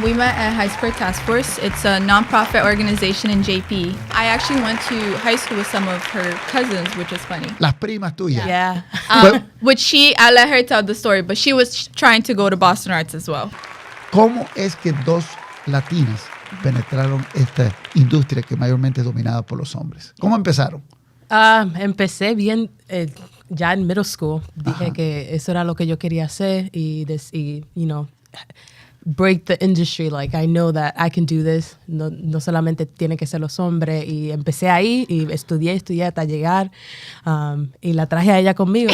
We met at High Square Task Force. It's a nonprofit organization in JP. I actually went to high school with some of her cousins, which is funny. Las primas tuyas. Yeah. I let her tell the story, but she was trying to go to Boston Arts as well. ¿Cómo es que dos latinas penetraron esta industria que mayormente es dominada por los hombres? ¿Cómo empezaron? Empecé bien ya en middle school. Dije que eso era lo que yo quería hacer y break the industry. Like, I know that I can do this. No solamente tiene que ser los hombres. Y empecé ahí y estudié hasta llegar. Y la traje a ella conmigo.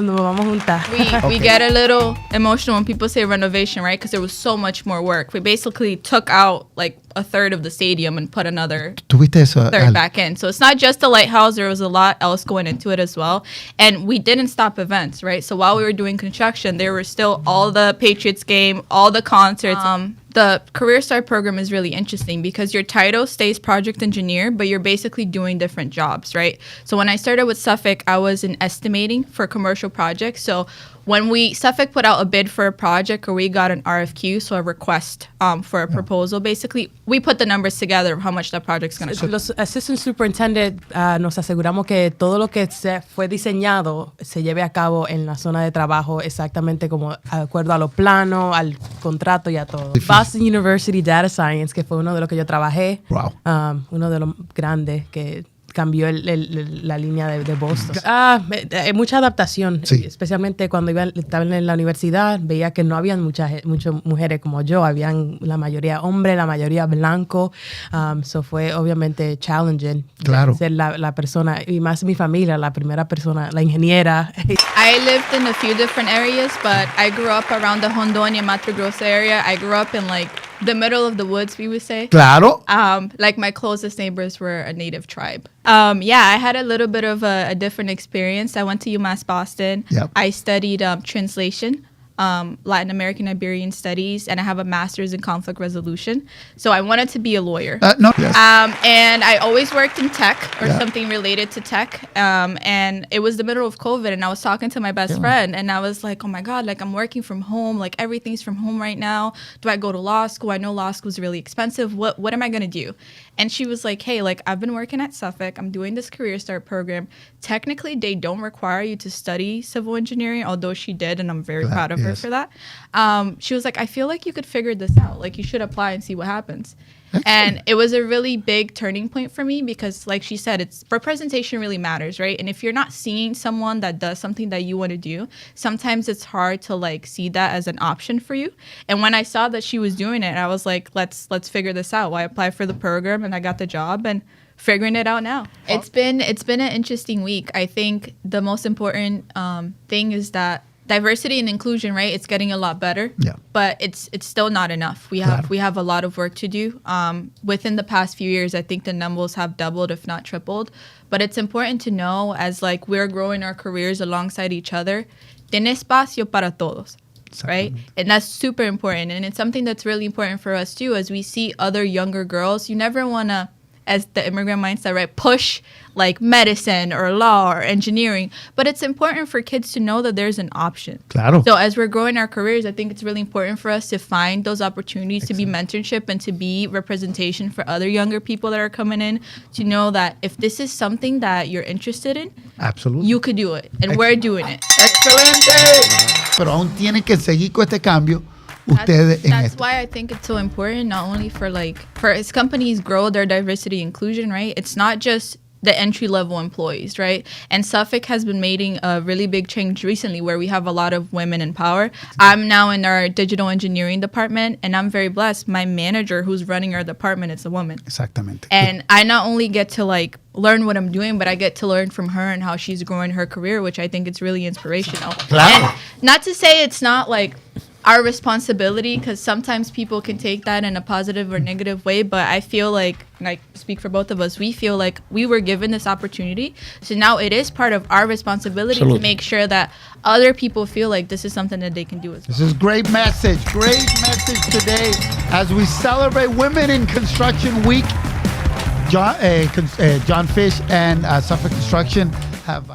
Nos vamos a juntar. We get a little emotional when people say renovation, right? Because there was so much more work. We basically took out like a third of the stadium and put another third back in. So it's not just the lighthouse. There was a lot else going into it as well. And we didn't stop events, right? So while we were doing construction, there were still all the Patriots game, all the concerts. The Career Start program is really interesting because your title stays project engineer, but you're basically doing different jobs, right? So when I started with Suffolk, I was in estimating for commercial projects. So when Suffolk put out a bid for a project, or we got an RFQ, so a request for a proposal, basically, we put the numbers together of how much that project's going to cost. Los assistant superintendent nos aseguramos que todo lo que fue diseñado se lleve a cabo en la zona de trabajo exactamente como de acuerdo a los planos, al contrato y a todo. Boston University Data Science, que fue uno de los que yo trabajé, uno de los grandes que cambió la línea de Boston. Mucha adaptación, especialmente cuando estaba en la universidad, veía que no habían muchas mujeres como yo, habían la mayoría hombres, la mayoría blanco, so fue obviamente challenging ser la persona, y más mi familia, la primera persona, la ingeniera. I lived in a few different areas, but I grew up around the Hondonia, Mato Grosso area. I grew up in like the middle of the woods, we would say. Claro. Like my closest neighbors were a native tribe. I had a little bit of a different experience. I went to UMass Boston. Yep. I studied translation, Latin American Iberian Studies, and I have a master's in conflict resolution. So I wanted to be a lawyer. And I always worked in tech or something related to tech. And it was the middle of COVID, and I was talking to my best friend, and I was like, oh my God, like I'm working from home, like everything's from home right now. Do I go to law school? I know law school is really expensive. What am I going to do? And she was like, hey, like I've been working at Suffolk. I'm doing this Career Start program. Technically, they don't require you to study civil engineering, although she did, and I'm very proud of her for that. She was like, I feel like you could figure this out. Like you should apply and see what happens. And it was a really big turning point for me because, like she said, representation really matters, right? And if you're not seeing someone that does something that you want to do, sometimes it's hard to like see that as an option for you. And when I saw that she was doing it, I was like, let's figure this out. Well, I applied for the program and I got the job and figuring it out now. It's been an interesting week. I think the most important thing is that diversity and inclusion, right? It's getting a lot better, but it's still not enough. We have a lot of work to do. Within the past few years, I think the numbers have doubled, if not tripled. But it's important to know, as like we're growing our careers alongside each other, tiene espacio para todos, right? And that's super important. And it's something that's really important for us too, as we see other younger girls. You never want to, as the immigrant mindset, right, push like medicine or law or engineering. But it's important for kids to know that there's an option. Claro. So as we're growing our careers, I think it's really important for us to find those opportunities to be mentorship and to be representation for other younger people that are coming in, to know that if this is something that you're interested in, you could do it. And we're doing it. ¡Excelente! Pero aún tienen que seguir con este cambio. That's why I think it's so important, not only for as companies grow their diversity inclusion, right? It's not just the entry-level employees, right? And Suffolk has been making a really big change recently where we have a lot of women in power. I'm now in our digital engineering department, and I'm very blessed. My manager who's running our department is a woman. Exactamente. And I not only get to like learn what I'm doing, but I get to learn from her and how she's growing her career, which I think it's really inspirational. Claro. And not to say it's not like our responsibility, because sometimes people can take that in a positive or negative way, but I feel like, and I speak for both of us, we feel like we were given this opportunity, so now it is part of our responsibility to make sure that other people feel like this is something that they can do as well. This is great message today as we celebrate Women in Construction Week. John Fish and Suffolk Construction have